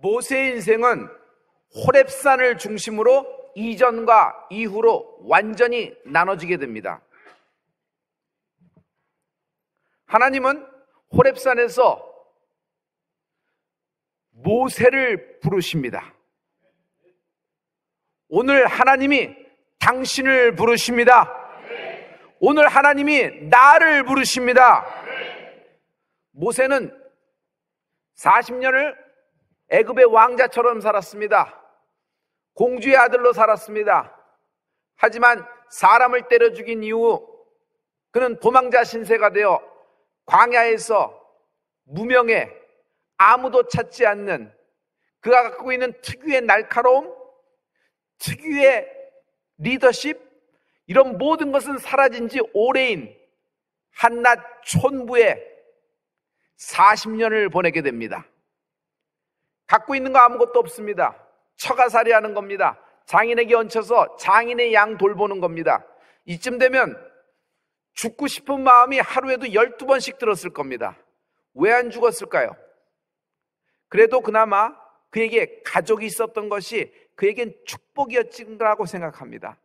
모세의 인생은 호렙산을 중심으로 이전과 이후로 완전히 나눠지게 됩니다. 하나님은 호렙산에서 모세를 부르십니다. 오늘 하나님이 당신을 부르십니다. 오늘 하나님이 나를 부르십니다. 모세는 40년을 애굽의 왕자처럼 살았습니다. 공주의 아들로 살았습니다. 하지만 사람을 때려 죽인 이후 그는 도망자 신세가 되어 광야에서 무명해 아무도 찾지 않는 그가 갖고 있는 특유의 날카로움, 특유의 리더십, 이런 모든 것은 사라진 지 오래인 한낱 촌부에 40년을 보내게 됩니다. 갖고 있는 거 아무것도 없습니다. 처가살이 하는 겁니다. 장인에게 얹혀서 장인의 양 돌보는 겁니다. 이쯤 되면 죽고 싶은 마음이 하루에도 12번씩 들었을 겁니다. 왜 안 죽었을까요? 그래도 그나마 그에게 가족이 있었던 것이 그에겐 축복이었지라고 생각합니다.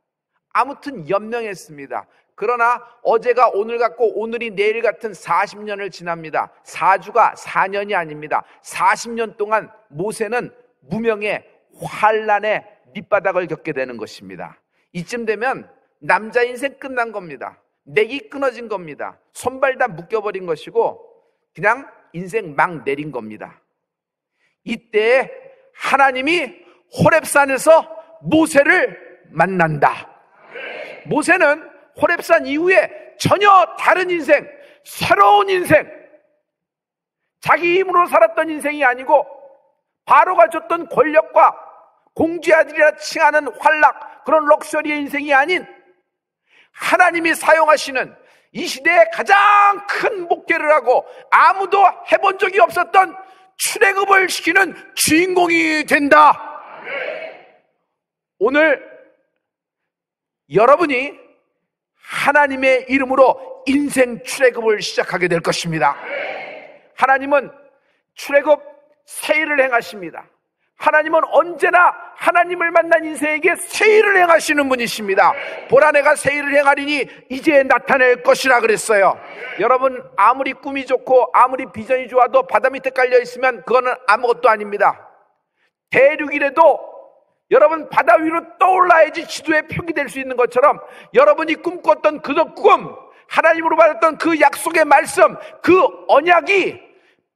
아무튼 연명했습니다. 그러나 어제가 오늘 같고 오늘이 내일 같은 40년을 지납니다. 4주가 4년이 아닙니다. 40년 동안 모세는 무명의 환란의 밑바닥을 겪게 되는 것입니다. 이쯤 되면 남자 인생 끝난 겁니다. 맥이 끊어진 겁니다. 손발 다 묶여버린 것이고 그냥 인생 막 내린 겁니다. 이때 하나님이 호렙산에서 모세를 만난다. 모세는 호렙산 이후에 전혀 다른 인생, 새로운 인생, 자기 힘으로 살았던 인생이 아니고 바로가 줬던 권력과 공주의 아들이라 칭하는 환락, 그런 럭셔리의 인생이 아닌 하나님이 사용하시는 이 시대에 가장 큰 목회를 하고 아무도 해본 적이 없었던 출애굽을 시키는 주인공이 된다. 오늘 여러분이 하나님의 이름으로 인생 출애굽을 시작하게 될 것입니다. 하나님은 출애굽 세일을 행하십니다. 하나님은 언제나 하나님을 만난 인생에게 세일을 행하시는 분이십니다. 보라 내가 세일을 행하리니 이제 나타낼 것이라 그랬어요. 여러분, 아무리 꿈이 좋고 아무리 비전이 좋아도 바다 밑에 깔려 있으면 그거는 아무것도 아닙니다. 대륙이라도 여러분 바다 위로 떠올라야지 지도에 표기될 수 있는 것처럼 여러분이 꿈꿨던 그 꿈, 하나님으로 받았던 그 약속의 말씀, 그 언약이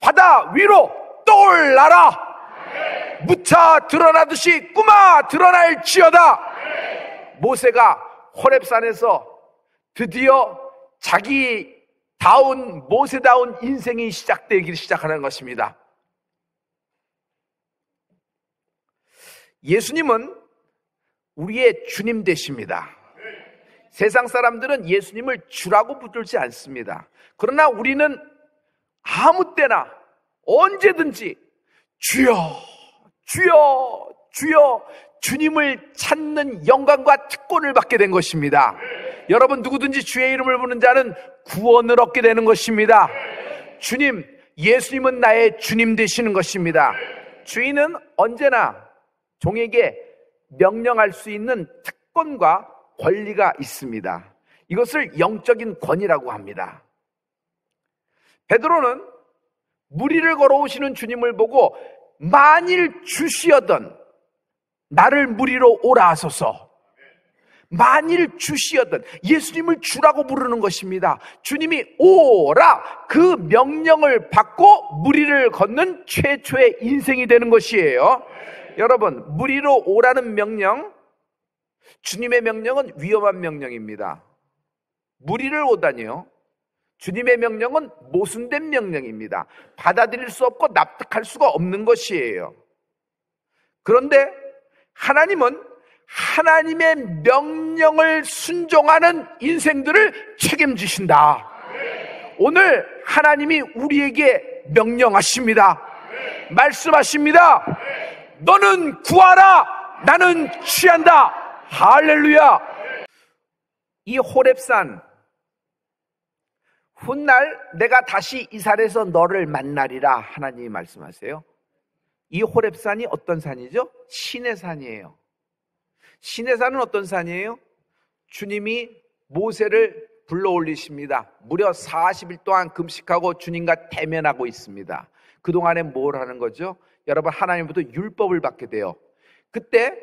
바다 위로 떠올라라. 무차 드러나듯이 꿈아 드러날지어다. 모세가 호렙산에서 드디어 자기다운 모세다운 인생이 시작되기 시작하는 것입니다. 예수님은 우리의 주님 되십니다. 세상 사람들은 예수님을 주라고 부르지 않습니다. 그러나 우리는 아무 때나 언제든지 주여 주여 주여 주님을 찾는 영광과 특권을 받게 된 것입니다. 여러분, 누구든지 주의 이름을 부르는 자는 구원을 얻게 되는 것입니다. 주님, 예수님은 나의 주님 되시는 것입니다. 주인은 언제나 종에게 명령할 수 있는 특권과 권리가 있습니다. 이것을 영적인 권위라고 합니다. 베드로는 무리를 걸어오시는 주님을 보고 만일 주시어던 나를 무리로 오라 하소서, 만일 주시어던, 예수님을 주라고 부르는 것입니다. 주님이 오라, 그 명령을 받고 무리를 걷는 최초의 인생이 되는 것이에요. 여러분, 무리로 오라는 명령, 주님의 명령은 위험한 명령입니다. 무리를 오다니요, 주님의 명령은 모순된 명령입니다. 받아들일 수 없고 납득할 수가 없는 것이에요. 그런데 하나님은 하나님의 명령을 순종하는 인생들을 책임지신다. 오늘 하나님이 우리에게 명령하십니다. 말씀하십니다. 너는 구하라, 나는 취한다. 할렐루야. 이 호렙산, 훗날 내가 다시 이 산에서 너를 만나리라 하나님이 말씀하세요. 이 호렙산이 어떤 산이죠? 신의 산이에요. 신의 산은 어떤 산이에요? 주님이 모세를 불러 올리십니다. 무려 40일 동안 금식하고 주님과 대면하고 있습니다. 그동안에 뭘 하는 거죠? 여러분, 하나님부터 율법을 받게 돼요. 그때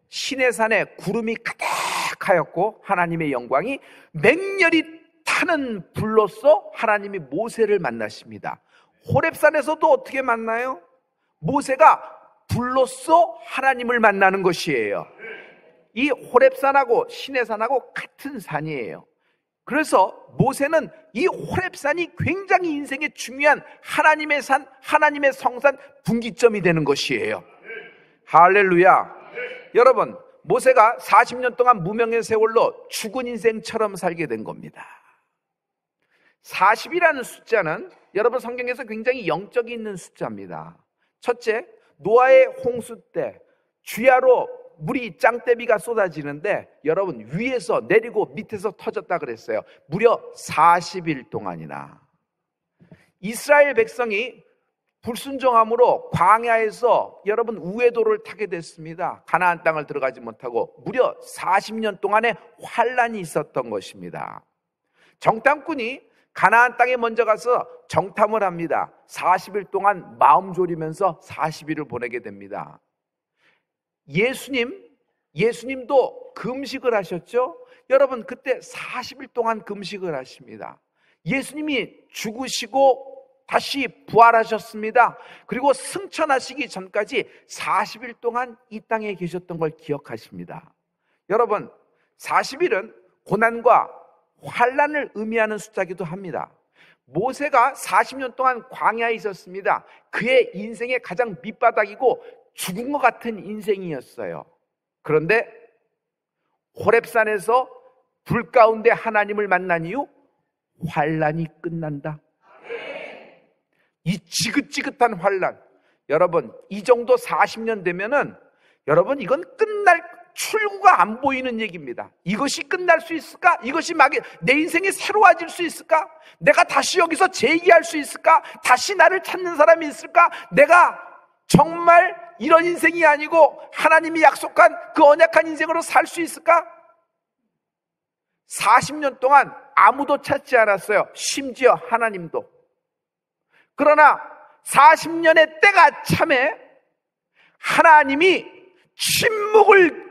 신의 산에 구름이 가득하였고 하나님의 영광이 맹렬히 타는 불로써 하나님이 모세를 만나십니다. 호렙산에서도 어떻게 만나요? 모세가 불로써 하나님을 만나는 것이에요. 이 호렙산하고 신의 산하고 같은 산이에요. 그래서 모세는 이 호렙산이 굉장히 인생에 중요한 하나님의 산, 하나님의 성산 분기점이 되는 것이에요. 할렐루야. 여러분, 모세가 40년 동안 무명의 세월로 죽은 인생처럼 살게 된 겁니다. 40이라는 숫자는 여러분 성경에서 굉장히 영적이 있는 숫자입니다. 첫째, 노아의 홍수 때 주야로 물이 짱대비가 쏟아지는데 여러분 위에서 내리고 밑에서 터졌다 그랬어요. 무려 40일 동안이나. 이스라엘 백성이 불순종함으로 광야에서 여러분 우회도를 타게 됐습니다. 가나안 땅을 들어가지 못하고 무려 40년 동안의 환란이 있었던 것입니다. 정탐꾼이 가나안 땅에 먼저 가서 정탐을 합니다. 40일 동안 마음 졸이면서 40일을 보내게 됩니다. 예수님도 금식을 하셨죠? 여러분, 그때 40일 동안 금식을 하십니다. 예수님이 죽으시고 다시 부활하셨습니다. 그리고 승천하시기 전까지 40일 동안 이 땅에 계셨던 걸 기억하십니다. 여러분, 40일은 고난과 환란을 의미하는 숫자이기도 합니다. 모세가 40년 동안 광야에 있었습니다. 그의 인생의 가장 밑바닥이고 죽은 것 같은 인생이었어요. 그런데 호렙산에서 불 가운데 하나님을 만난 이후 환란이 끝난다. 이 지긋지긋한 환란, 여러분 이 정도 40년 되면은 여러분 이건 끝날 출구가 안 보이는 얘기입니다. 이것이 끝날 수 있을까? 이것이 내 인생이 새로워질 수 있을까? 내가 다시 여기서 재기할 수 있을까? 다시 나를 찾는 사람이 있을까? 내가 정말 이런 인생이 아니고 하나님이 약속한 그 언약한 인생으로 살 수 있을까? 40년 동안 아무도 찾지 않았어요. 심지어 하나님도. 그러나 40년의 때가 참에 하나님이 침묵을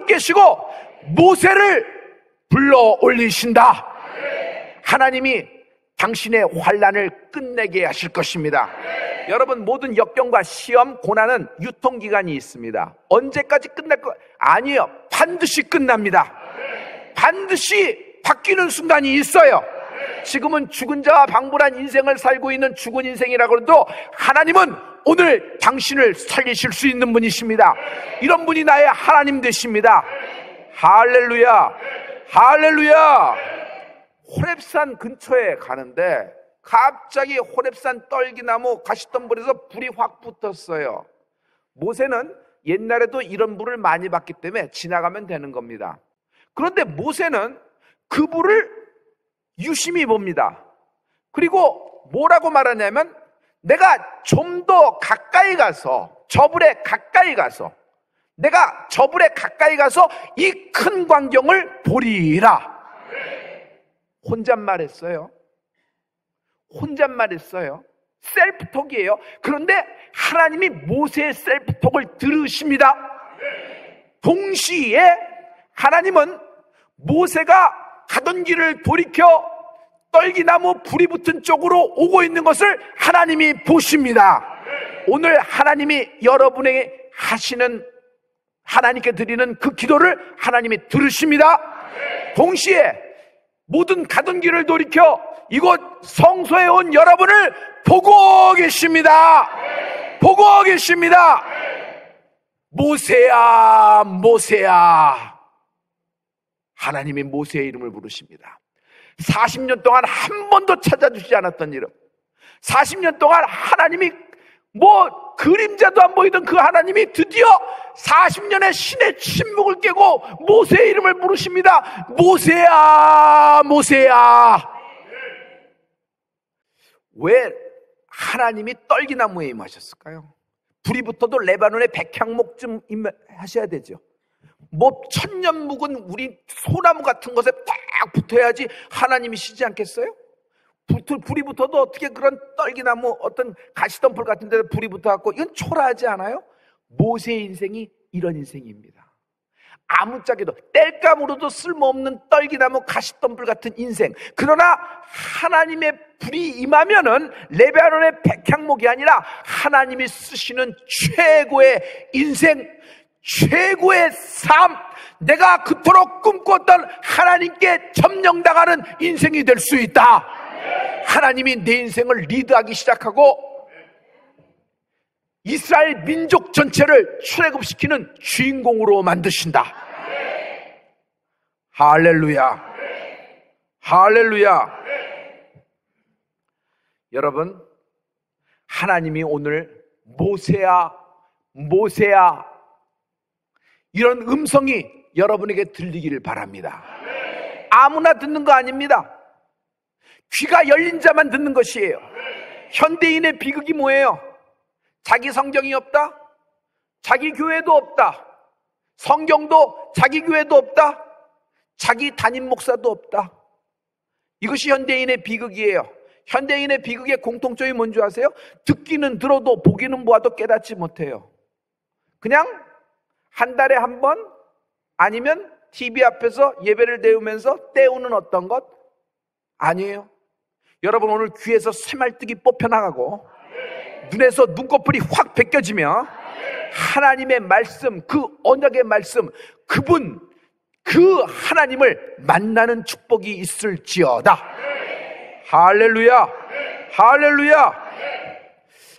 깨시고 모세를 불러 올리신다. 하나님이 당신의 환란을 끝내게 하실 것입니다. 여러분, 모든 역경과 시험, 고난은 유통기간이 있습니다. 언제까지 끝날 거 아니에요. 반드시 끝납니다. 반드시 바뀌는 순간이 있어요. 지금은 죽은 자와 방불한 인생을 살고 있는 죽은 인생이라고 해도 하나님은 오늘 당신을 살리실 수 있는 분이십니다. 이런 분이 나의 하나님 되십니다. 할렐루야, 할렐루야. 호렙산 근처에 가는데 갑자기 호렙산 떨기나무 가시덤불에서 불이 확 붙었어요. 모세는 옛날에도 이런 불을 많이 봤기 때문에 지나가면 되는 겁니다. 그런데 모세는 그 불을 유심히 봅니다. 그리고 뭐라고 말하냐면 내가 좀 더 가까이 가서 내가 저 불에 가까이 가서 이 큰 광경을 보리라. 혼잣말했어요. 셀프톡이에요. 그런데 하나님이 모세의 셀프톡을 들으십니다. 동시에 하나님은 모세가 가던 길을 돌이켜 떨기나무 불이 붙은 쪽으로 오고 있는 것을 하나님이 보십니다. 오늘 하나님이 여러분에게 하나님께 드리는 그 기도를 하나님이 들으십니다. 동시에 모든 가던 길을 돌이켜 이곳 성소에 온 여러분을 보고 계십니다. 모세야, 모세야. 하나님이 모세의 이름을 부르십니다. 40년 동안 한 번도 찾아주지 않았던 이름, 40년 동안 하나님이 그림자도 안 보이던 그 하나님이 드디어 40년의 신의 침묵을 깨고 모세의 이름을 부르십니다. 모세야, 모세야. 왜 하나님이 떨기나무에 임하셨을까요? 불이 붙어도 레바논의 백향목쯤 임하셔야 되죠. 뭐 천년 묵은 우리 소나무 같은 것에 딱 붙어야지 하나님이시지 않겠어요? 불이 붙어도 어떻게 그런 떨기나무 어떤 가시덤불 같은 데다 불이 붙어갖고, 이건 초라하지 않아요? 모세의 인생이 이런 인생입니다. 아무짝에도 땔감으로도 쓸모없는 떨기나무 가시덤불 같은 인생. 그러나 하나님의 불이 임하면은 레바논의 백향목이 아니라 하나님이 쓰시는 최고의 인생, 최고의 삶, 내가 그토록 꿈꿨던 하나님께 점령당하는 인생이 될 수 있다. 하나님이 내 인생을 리드하기 시작하고 이스라엘 민족 전체를 출애굽시키는 주인공으로 만드신다. 할렐루야, 할렐루야. 여러분, 하나님이 오늘 모세야, 모세야, 이런 음성이 여러분에게 들리기를 바랍니다. 아무나 듣는 거 아닙니다. 귀가 열린 자만 듣는 것이에요. 현대인의 비극이 뭐예요? 자기 성경이 없다, 자기 교회도 없다, 성경도 자기 교회도 없다, 자기 담임 목사도 없다. 이것이 현대인의 비극이에요. 현대인의 비극의 공통점이 뭔지 아세요? 듣기는 들어도 보기는 보아도 깨닫지 못해요. 그냥 한 달에 한 번 아니면 TV 앞에서 예배를 데우면서 때우는 어떤 것 아니에요. 여러분, 오늘 귀에서 쇠말뚝이 뽑혀나가고 눈에서 눈꺼풀이 확 벗겨지며 하나님의 말씀, 그 언약의 말씀, 그분, 그 하나님을 만나는 축복이 있을지어다. 할렐루야, 할렐루야.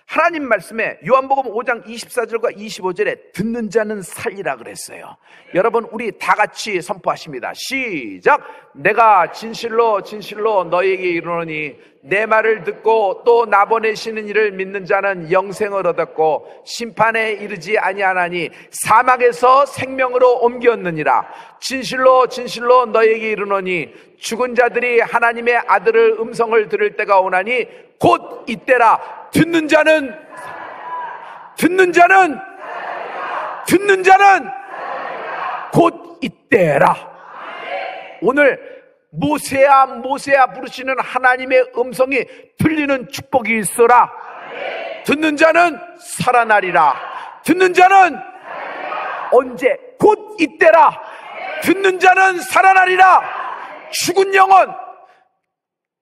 하나님 말씀에 요한복음 5장 24절과 25절에 듣는 자는 살리라 그랬어요. 여러분, 우리 다 같이 선포하십니다. 시작. 내가 진실로 진실로 너희에게 이르노니 내 말을 듣고 또 나 보내시는 이를 믿는 자는 영생을 얻었고 심판에 이르지 아니하나니 사막에서 생명으로 옮겼느니라. 진실로 진실로 너희에게 이르노니 죽은 자들이 하나님의 아들의 음성을 들을 때가 오나니 곧 이때라. 듣는 자는 곧 이때라. 오늘 모세야 모세야 부르시는 하나님의 음성이 들리는 축복이 있어라. 듣는 자는 살아나리라. 듣는 자는 언제? 곧 이때라. 듣는 자는 살아나리라. 죽은 영혼,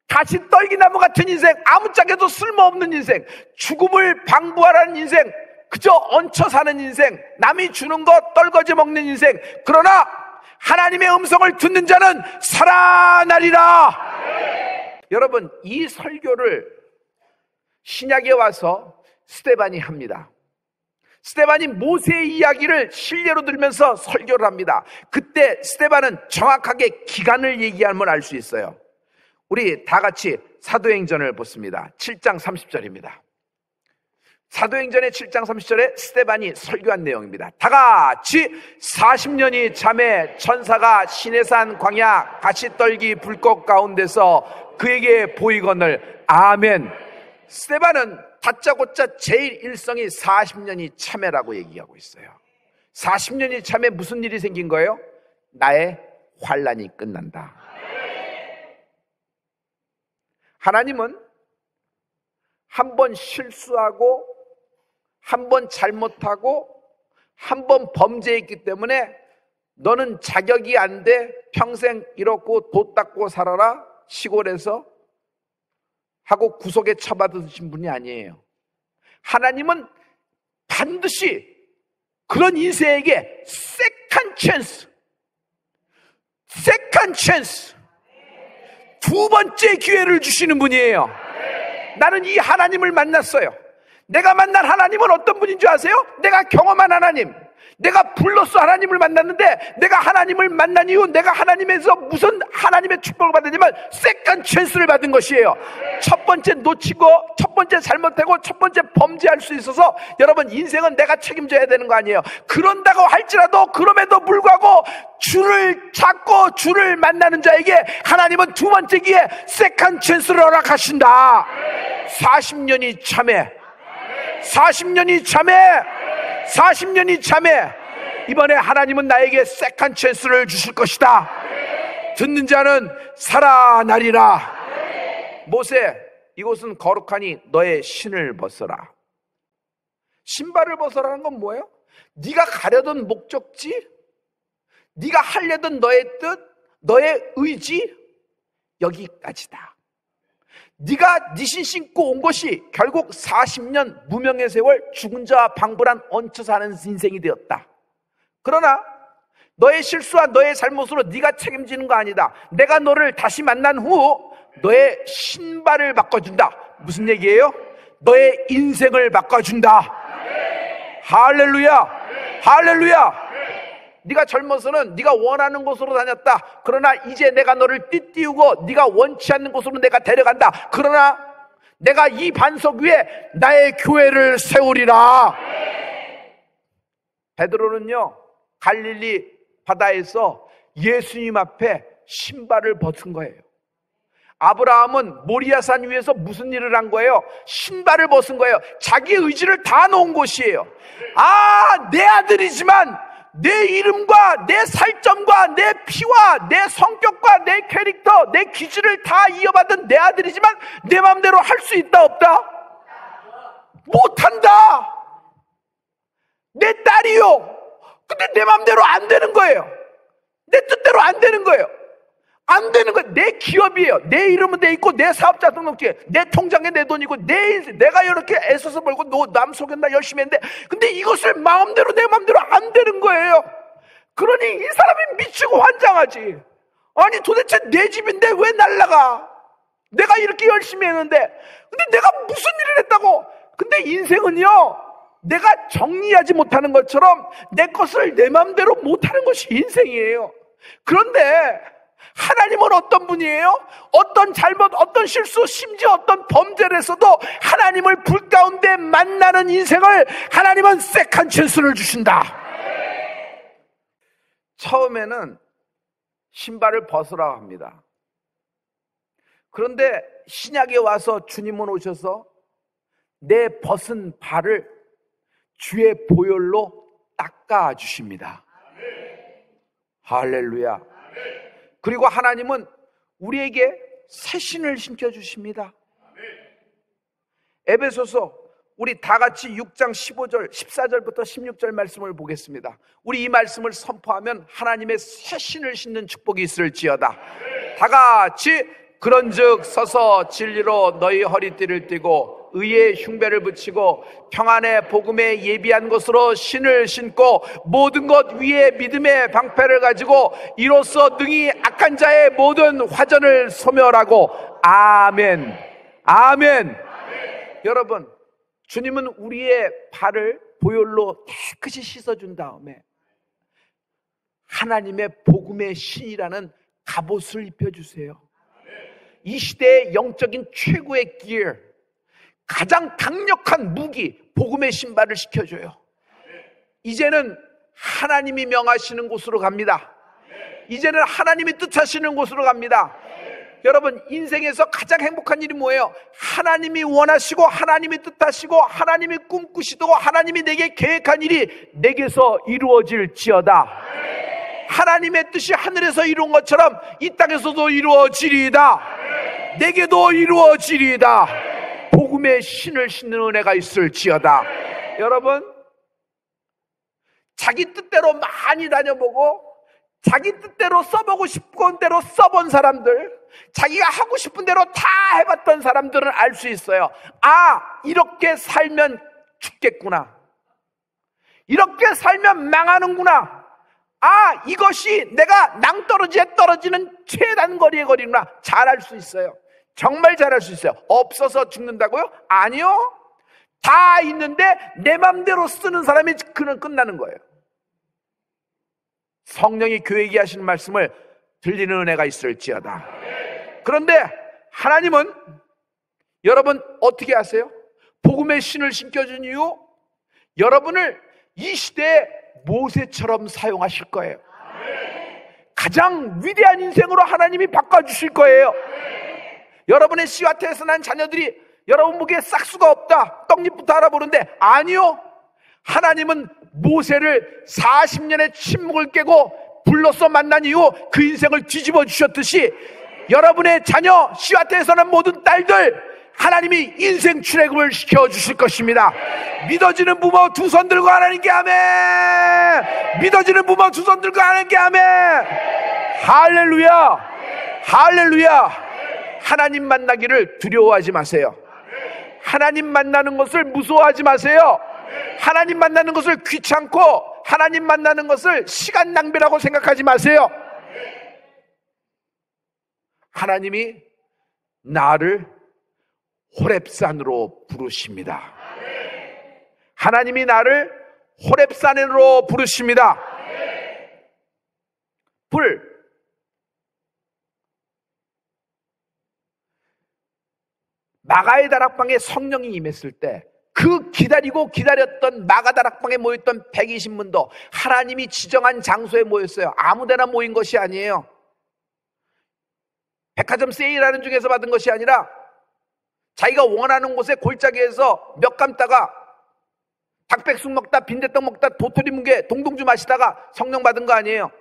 다시 떨기나무 같은 인생, 아무짝에도 쓸모없는 인생, 죽음을 방부하라는 인생, 그저 얹혀 사는 인생, 남이 주는 것 떨거지 먹는 인생. 그러나 하나님의 음성을 듣는 자는 살아나리라. 여러분, 이 설교를 신약에 와서 스데반이 합니다. 스데반이 모세의 이야기를 실례로 들면서 설교를 합니다. 그때 스데반은 정확하게 기간을 얘기하면 알 수 있어요. 우리 다 같이 사도행전을 보습니다. 7장 30절입니다. 사도행전의 7장 30절에 스데반이 설교한 내용입니다. 다 같이 40년이 잠에 천사가 시내산 광야 가시떨기 불꽃 가운데서 그에게 보이거늘. 아멘. 스데반은 다짜고짜 제일 일성이 40년이 참회라고 얘기하고 있어요. 40년이 참회 무슨 일이 생긴 거예요? 나의 환난이 끝난다. 하나님은 한 번 실수하고 한 번 잘못하고 한 번 범죄했기 때문에 너는 자격이 안 돼, 평생 이렇고 도 닦고 살아라, 시골에서 하고 구속에 처받으신 분이 아니에요. 하나님은 반드시 그런 인생에게 세컨 찬스, 두 번째 기회를 주시는 분이에요. 나는 이 하나님을 만났어요. 내가 만난 하나님은 어떤 분인 줄 아세요? 내가 경험한 하나님, 내가 불로써 하나님을 만났는데, 내가 하나님을 만난 이후 내가 하나님에서 무슨 하나님의 축복을 받았냐면 세컨 찬스를 받은 것이에요. 첫 번째 놓치고, 첫 번째 잘못하고, 첫 번째 범죄할 수 있어서 여러분, 인생은 내가 책임져야 되는 거 아니에요. 그런다고 할지라도, 그럼에도 불구하고 주를 찾고 주를 만나는 자에게 하나님은 두 번째 기회 세컨 찬스를 허락하신다. 40년이 참해. 40년이 참해. 40년이 참해. 이번에 하나님은 나에게 세컨 찬스를 주실 것이다. 듣는 자는 살아나리라. 모세, 이곳은 거룩하니 너의 신을 벗어라. 신발을 벗어라는 건 뭐예요? 네가 가려던 목적지, 네가 하려던 너의 뜻, 너의 의지, 여기까지다. 네가 네 신 신고 온 것이 결국 40년 무명의 세월 죽은 자와 방불한 얹혀 사는 인생이 되었다. 그러나 너의 실수와 너의 잘못으로 네가 책임지는 거 아니다. 내가 너를 다시 만난 후 너의 신발을 바꿔준다. 무슨 얘기예요? 너의 인생을 바꿔준다. 할렐루야. 할렐루야. 네가 젊어서는 네가 원하는 곳으로 다녔다. 그러나 이제 내가 너를 띠띠우고 네가 원치 않는 곳으로 내가 데려간다. 그러나 내가 이 반석 위에 나의 교회를 세우리라. 베드로는요, 갈릴리 바다에서 예수님 앞에 신발을 벗은 거예요. 아브라함은 모리아산 위에서 무슨 일을 한 거예요? 신발을 벗은 거예요. 자기 의지를 다 놓은 곳이에요. 아, 내 아들이지만 내 이름과 내 살점과 내 피와 내 성격과 내 캐릭터, 내 기질을 다 이어받은 내 아들이지만 내 마음대로 할 수 있다 없다? 못한다. 내 딸이요. 근데 내 마음대로 안 되는 거예요. 내 뜻대로 안 되는 거예요. 안 되는 거예요. 내 기업이에요. 내 이름은 돼 있고 내 사업자 등록증에 내 통장에 내 돈이고 내 인생, 내가 이렇게 애써서 벌고 남 속였나 열심히 했는데 근데 이것을 마음대로 내 마음대로 안 되는 거예요. 그러니 이 사람이 미치고 환장하지. 아니 도대체 내 집인데 왜 날라가? 내가 이렇게 열심히 했는데 근데 내가 무슨 일을 했다고? 근데 인생은요, 내가 정리하지 못하는 것처럼 내 것을 내 마음대로 못하는 것이 인생이에요. 그런데 하나님은 어떤 분이에요? 어떤 잘못, 어떤 실수, 심지어 어떤 범죄를 했어도 하나님을 불 가운데 만나는 인생을 하나님은 세컨 찬스를 주신다. 처음에는 신발을 벗으라고 합니다. 그런데 신약에 와서 주님은 오셔서 내 벗은 발을 주의 보혈로 닦아 주십니다. 할렐루야. 그리고 하나님은 우리에게 새 신을 신겨주십니다. 에베소서 우리 다 같이 6장 15절, 14절부터 16절 말씀을 보겠습니다. 우리 이 말씀을 선포하면 하나님의 새 신을 신는 축복이 있을지어다. 다 같이 그런즉 서서 진리로 너희 허리띠를 띠고 의의 흉배를 붙이고 평안의 복음에 예비한 것으로 신을 신고 모든 것 위에 믿음의 방패를 가지고 이로써 능히 악한 자의 모든 화전을 소멸하고. 아멘. 아멘. 여러분, 주님은 우리의 발을 보혈로 깨끗이 씻어준 다음에 하나님의 복음의 신이라는 갑옷을 입혀주세요. 이 시대의 영적인 최고의 기회, 가장 강력한 무기, 복음의 신발을 시켜줘요. 이제는 하나님이 명하시는 곳으로 갑니다. 이제는 하나님이 뜻하시는 곳으로 갑니다. 여러분, 인생에서 가장 행복한 일이 뭐예요? 하나님이 원하시고 하나님이 뜻하시고 하나님이 꿈꾸시고 하나님이 내게 계획한 일이 내게서 이루어질지어다. 하나님의 뜻이 하늘에서 이룬 것처럼 이 땅에서도 이루어지리이다. 내게도 이루어지리이다. 복음의 신을 신는 은혜가 있을지어다. 여러분, 자기 뜻대로 많이 다녀보고 자기 뜻대로 써보고 싶은 대로 써본 사람들, 자기가 하고 싶은 대로 다 해봤던 사람들은 알 수 있어요. 아, 이렇게 살면 죽겠구나. 이렇게 살면 망하는구나. 아, 이것이 내가 낭떠러지에 떨어지는 최단 거리의 거리구나. 잘 알 수 있어요. 정말 잘 알 수 있어요. 없어서 죽는다고요? 아니요. 다 있는데 내 맘대로 쓰는 사람이 그는 끝나는 거예요. 성령이 교회에게 하시는 말씀을 들리는 은혜가 있을지어다. 그런데 하나님은 여러분 어떻게 하세요? 복음의 신을 신겨준 이유, 여러분을 이 시대에 모세처럼 사용하실 거예요. 가장 위대한 인생으로 하나님이 바꿔주실 거예요. 여러분의 씨와 태어난 자녀들이 여러분 보기에 싹수가 없다, 떡잎부터 알아보는데 아니요. 하나님은 모세를 40년의 침묵을 깨고 불로써 만난 이후 그 인생을 뒤집어 주셨듯이 여러분의 자녀 씨앗에서 난 모든 딸들 하나님이 인생 출애굽을 시켜주실 것입니다. 믿어지는 부모 두 손 들고 하나님께 아멘. 믿어지는 부모 두 손 들고 하나님께 아멘. 할렐루야, 할렐루야. 하나님 만나기를 두려워하지 마세요. 하나님 만나는 것을 무서워하지 마세요. 하나님 만나는 것을 귀찮고 하나님 만나는 것을 시간 낭비라고 생각하지 마세요. 하나님이 나를 호렙산으로 부르십니다. 하나님이 나를 호렙산으로 부르십니다. 불. 마가의 다락방에 성령이 임했을 때 그 기다렸던 마가 다락방에 모였던 120문도 하나님이 지정한 장소에 모였어요. 아무데나 모인 것이 아니에요. 백화점 세일하는 중에서 받은 것이 아니라 자기가 원하는 곳에 골짜기에서 몇 감다가 닭백숙 먹다 빈대떡 먹다 도토리 뭉게 동동주 마시다가 성령 받은 거 아니에요.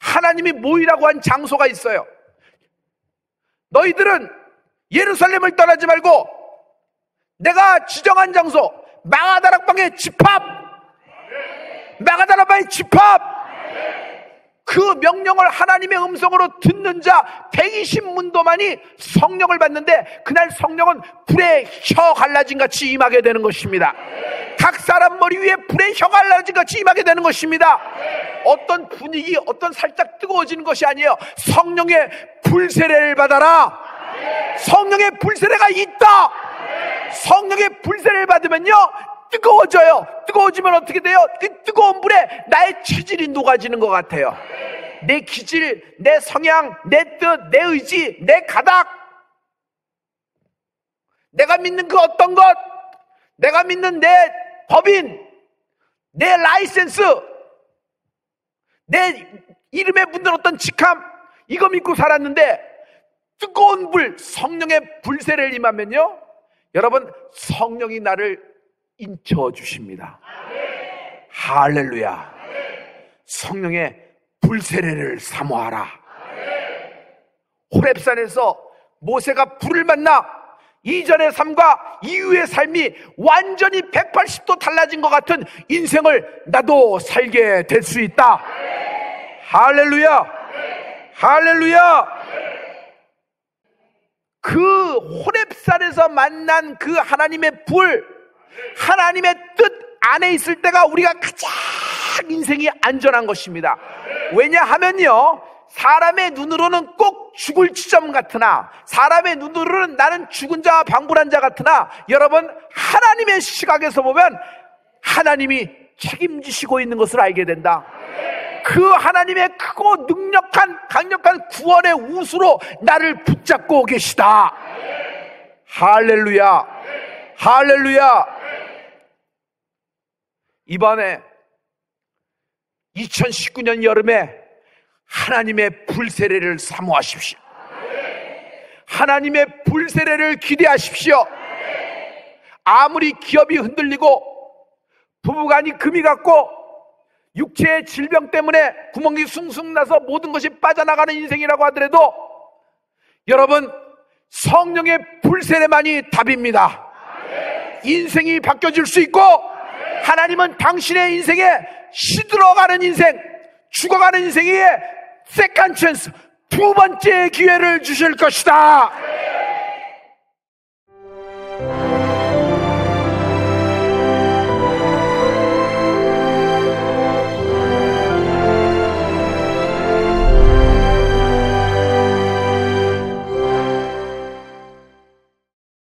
하나님이 모이라고 한 장소가 있어요. 너희들은 예루살렘을 떠나지 말고 내가 지정한 장소 마가다락방의 집합, 마가다락방의 집합, 그 명령을 하나님의 음성으로 듣는 자 120문도만이 성령을 받는데 그날 성령은 불의 혀 갈라진 같이 임하게 되는 것입니다. 각 사람 머리 위에 불의 혀 갈라진 같이 임하게 되는 것입니다. 어떤 분위기, 어떤 살짝 뜨거워지는 것이 아니에요. 성령의 불세례를 받아라. 성령의 불세례가 있다. 성령의 불세례를 받으면요 뜨거워져요. 뜨거워지면 어떻게 돼요? 그 뜨거운 불에 나의 체질이 녹아지는 것 같아요. 내 기질, 내 성향, 내 뜻, 내 의지, 내 가닥, 내가 믿는 그 어떤 것, 내가 믿는 내 법인, 내 라이센스, 내 이름에 묻는 어떤 직함, 이거 믿고 살았는데 뜨거운 불, 성령의 불세례를 임하면요 여러분 성령이 나를 인쳐 주십니다. 할렐루야. 성령의 불세례를 사모하라. 호렙산에서 모세가 불을 만나 이전의 삶과 이후의 삶이 완전히 180도 달라진 것 같은 인생을 나도 살게 될 수 있다. 할렐루야. 할렐루야. 그 호렙산에서 만난 그 하나님의 불, 하나님의 뜻 안에 있을 때가 우리가 가장 인생이 안전한 것입니다. 왜냐하면요 사람의 눈으로는 꼭 죽을 지점 같으나 사람의 눈으로는 나는 죽은 자와 방불한 자 같으나 여러분 하나님의 시각에서 보면 하나님이 책임지시고 있는 것을 알게 된다. 그 하나님의 크고 강력한 구원의 우수로 나를 붙잡고 계시다. 할렐루야. 할렐루야. 이번에 2019년 여름에 하나님의 불세례를 사모하십시오. 하나님의 불세례를 기대하십시오. 아무리 기업이 흔들리고 부부간이 금이 갔고 육체의 질병 때문에 구멍이 숭숭 나서 모든 것이 빠져나가는 인생이라고 하더라도 여러분 성령의 불세례만이 답입니다. 인생이 바뀌어질 수 있고 하나님은 당신의 인생에 시들어가는 인생, 죽어가는 인생에 세컨 찬스, 두 번째 기회를 주실 것이다.